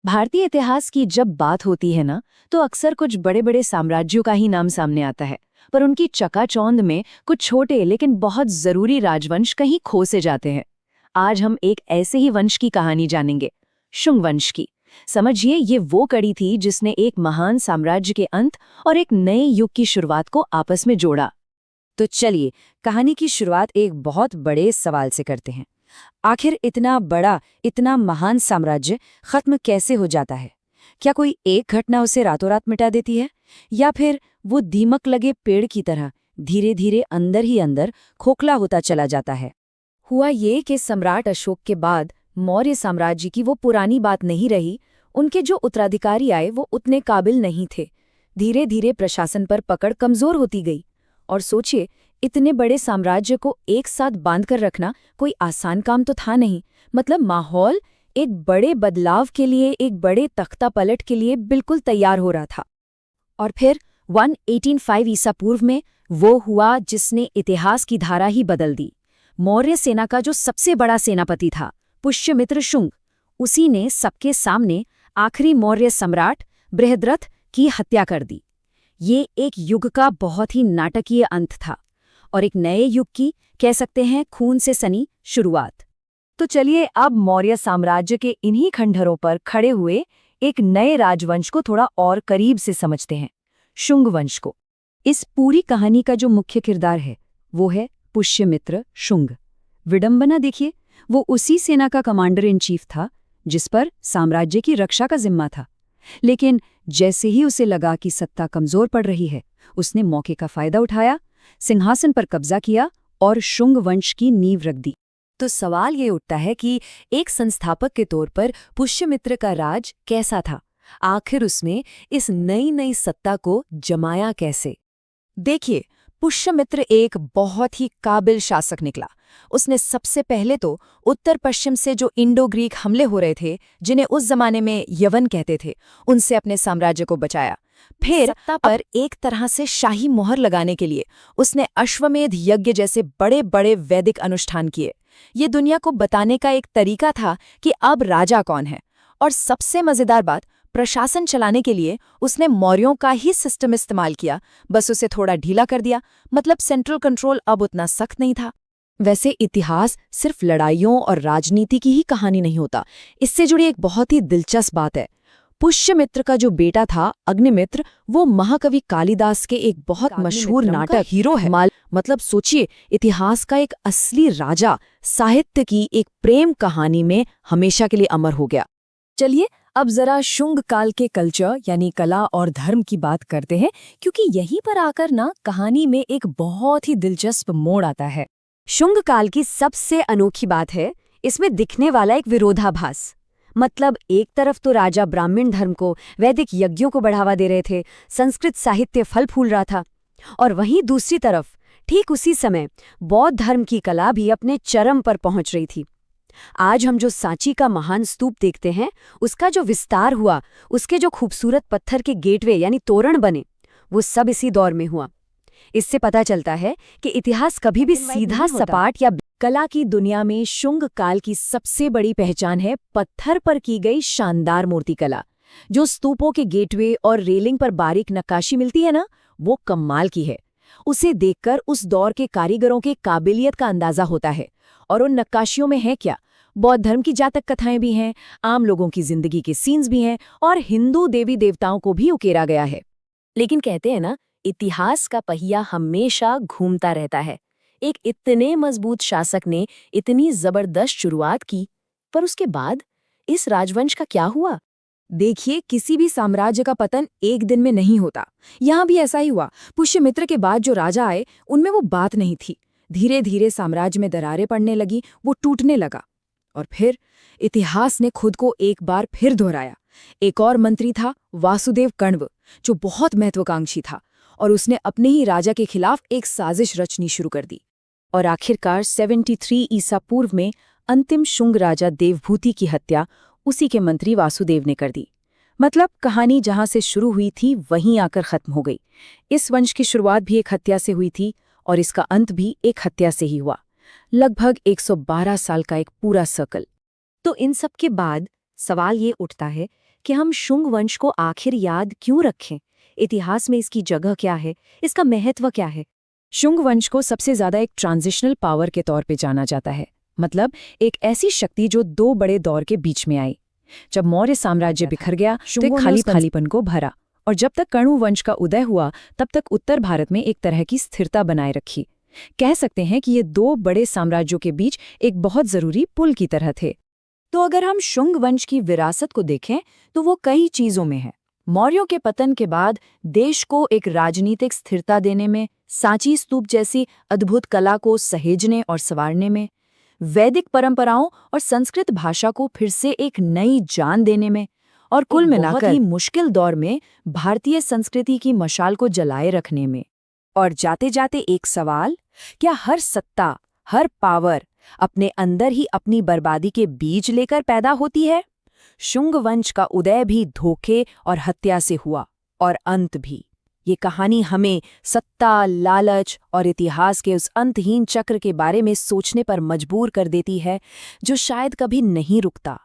भारतीय इतिहास की जब बात होती है ना, तो अक्सर कुछ बड़े बड़े साम्राज्यों का ही नाम सामने आता है। पर उनकी चकाचौंध में कुछ छोटे लेकिन बहुत जरूरी राजवंश कहीं खो से जाते हैं। आज हम एक ऐसे ही वंश की कहानी जानेंगे, शुंग वंश की। समझिए, ये वो कड़ी थी जिसने एक महान साम्राज्य के अंत और एक नए युग की शुरुआत को आपस में जोड़ा। तो चलिए, कहानी की शुरुआत एक बहुत बड़े सवाल से करते हैं। आखिर इतना बड़ा, इतना महान साम्राज्य खत्म कैसे हो जाता है? क्या कोई एक घटना उसे रातों रात मिटा देती है, या फिर वो दीमक लगे पेड़ की तरह धीरे धीरे अंदर ही अंदर खोखला होता चला जाता है? हुआ ये कि सम्राट अशोक के बाद मौर्य साम्राज्य की वो पुरानी बात नहीं रही। उनके जो उत्तराधिकारी आए वो उतने काबिल नहीं थे। धीरे धीरे प्रशासन पर पकड़ कमजोर होती गई। और सोचिए, इतने बड़े साम्राज्य को एक साथ बांधकर रखना कोई आसान काम तो था नहीं। मतलब माहौल एक बड़े बदलाव के लिए, एक बड़े तख्ता पलट के लिए बिल्कुल तैयार हो रहा था। और फिर 185 ईसा पूर्व में वो हुआ जिसने इतिहास की धारा ही बदल दी। मौर्य सेना का जो सबसे बड़ा सेनापति था, पुष्यमित्र शुंग, उसी ने सबके सामने आखिरी मौर्य सम्राट बृहद्रथ की हत्या कर दी। ये एक युग का बहुत ही नाटकीय अंत था और एक नए युग की, कह सकते हैं, खून से सनी शुरुआत। तो चलिए अब मौर्य साम्राज्य के इन्हीं खंडहरों पर खड़े हुए एक नए राजवंश को थोड़ा और करीब से समझते हैं, शुंग वंश को। इस पूरी कहानी का जो मुख्य किरदार है वो है पुष्यमित्र शुंग। विडंबना देखिए, वो उसी सेना का कमांडर इन चीफ था जिस पर साम्राज्य की रक्षा का जिम्मा था। लेकिन जैसे ही उसे लगा कि सत्ता कमजोर पड़ रही है, उसने मौके का फायदा उठाया, सिंहासन पर कब्जा किया और शुंग वंश की नींव रख दी। तो सवाल ये उठता है कि एक संस्थापक के तौर पर पुष्यमित्र का राज कैसा था? आखिर उसमें इस नई नई सत्ता को जमाया कैसे? देखिए, पुष्यमित्र एक बहुत ही काबिल शासक निकला। उसने सबसे पहले तो उत्तर पश्चिम से जो इंडो ग्रीक हमले हो रहे थे, जिन्हें उस जमाने में यवन कहते थे, उनसे अपने साम्राज्य को बचाया। फिर सत्ता पर एक तरह से शाही मोहर लगाने के लिए उसने अश्वमेध यज्ञ जैसे बड़े बड़े वैदिक अनुष्ठान किए। ये दुनिया को बताने का एक तरीका था कि अब राजा कौन है। और सबसे मजेदार बात, प्रशासन चलाने के लिए उसने मौर्यों का ही सिस्टम इस्तेमाल किया, बस उसे थोड़ा ढीला कर दिया। मतलब सेंट्रल कंट्रोल अब उतना सख्त नहीं था। वैसे इतिहास सिर्फ लड़ाइयों और राजनीति की ही कहानी नहीं होता। इससे जुड़ी एक बहुत ही दिलचस्प बात है। पुष्यमित्र का जो बेटा था अग्निमित्र, वो महाकवि कालिदास के एक बहुत मशहूर नाटक हीरो है। मतलब सोचिए, इतिहास का एक असली राजा साहित्य की एक प्रेम कहानी में हमेशा के लिए अमर हो गया। चलिए अब जरा शुंग काल के कल्चर यानी कला और धर्म की बात करते हैं, क्योंकि यहीं पर आकर ना कहानी में एक बहुत ही दिलचस्प मोड़ आता है। शुंग काल की सबसे अनोखी बात है इसमें दिखने वाला एक विरोधाभास। मतलब एक तरफ तो राजा ब्राह्मण धर्म को, वैदिक यज्ञों को बढ़ावा दे रहे थे, संस्कृत साहित्य फल फूल रहा था, और वहीं दूसरी तरफ ठीक उसी समय बौद्ध धर्म की कला भी अपने चरम पर पहुंच रही थी। आज हम जो सांची का महान स्तूप देखते हैं, उसका जो विस्तार हुआ, उसके जो खूबसूरत पत्थर के गेटवे यानी तोरण बने, वो सब इसी दौर में हुआ। इससे पता चलता है कि इतिहास कभी भी सीधा सपाट या कला की दुनिया में शुंग काल की सबसे बड़ी पहचान है पत्थर पर की गई शानदार मूर्तिकला। जो स्तूपों के गेटवे और रेलिंग पर बारीक नक्काशी मिलती है ना, वो कमाल की है। उसे देखकर उस दौर के कारीगरों के काबिलियत का अंदाजा होता है। और उन नक्काशियों में है क्या? बौद्ध धर्म की जातक कथाएं भी हैं, आम लोगों की जिंदगी के सीन्स भी हैं, और हिंदू देवी देवताओं को भी उकेरा गया है। लेकिन कहते हैं ना, इतिहास का पहिया हमेशा घूमता रहता है। एक इतने मजबूत शासक ने इतनी जबरदस्त शुरुआत की, पर उसके बाद इस राजवंश का क्या हुआ? देखिए, किसी भी साम्राज्य का पतन एक दिन में नहीं होता। यहाँ भी ऐसा ही हुआ। पुष्यमित्र के बाद जो राजा आए, उनमें वो बात नहीं थी। धीरे धीरे साम्राज्य में दरारें पड़ने लगी, वो टूटने लगा। और फिर इतिहास ने खुद को एक बार फिर दोहराया। एक और मंत्री था वासुदेव कण्व, जो बहुत महत्वाकांक्षी था, और उसने अपने ही राजा के खिलाफ एक साजिश रचनी शुरू कर दी। और आखिरकार 73 ईसा पूर्व में अंतिम शुंग राजा देवभूति की हत्या उसी के मंत्री वासुदेव ने कर दी। मतलब कहानी जहां से शुरू हुई थी वहीं आकर खत्म हो गई। इस वंश की शुरुआत भी एक हत्या से हुई थी और इसका अंत भी एक हत्या से ही हुआ। लगभग 112 साल का एक पूरा सर्कल। तो इन सब के बाद सवाल ये उठता है कि हम शुंग वंश को आखिर याद क्यों रखें? इतिहास में इसकी जगह क्या है? इसका महत्व क्या है? शुंग वंश को सबसे ज्यादा एक ट्रांजिशनल पावर के तौर पे जाना जाता है, मतलब एक ऐसी शक्ति जो दो बड़े दौर के बीच में आई। जब मौर्य साम्राज्य बिखर गया तो एक खालीपन को भरा, और जब तक कणु वंश का उदय हुआ तब तक उत्तर भारत में एक तरह की स्थिरता बनाए रखी। कह सकते हैं कि ये दो बड़े साम्राज्यों के बीच एक बहुत जरूरी पुल की तरह थे। तो अगर हम शुंग वंश की विरासत को देखें तो वो कई चीजों में है। मौर्यों के पतन के बाद देश को एक राजनीतिक स्थिरता देने में, सांची स्तूप जैसी अद्भुत कला को सहेजने और संवारने में, वैदिक परंपराओं और संस्कृत भाषा को फिर से एक नई जान देने में, और कुल मिलाकर ही मुश्किल दौर में भारतीय संस्कृति की मशाल को जलाए रखने में। और जाते जाते एक सवाल, क्या हर सत्ता, हर पावर अपने अंदर ही अपनी बर्बादी के बीज लेकर पैदा होती है? शुंग वंश का उदय भी धोखे और हत्या से हुआ, और अंत भी। ये कहानी हमें सत्ता, लालच और इतिहास के उस अंतहीन चक्र के बारे में सोचने पर मजबूर कर देती है, जो शायद कभी नहीं रुकता।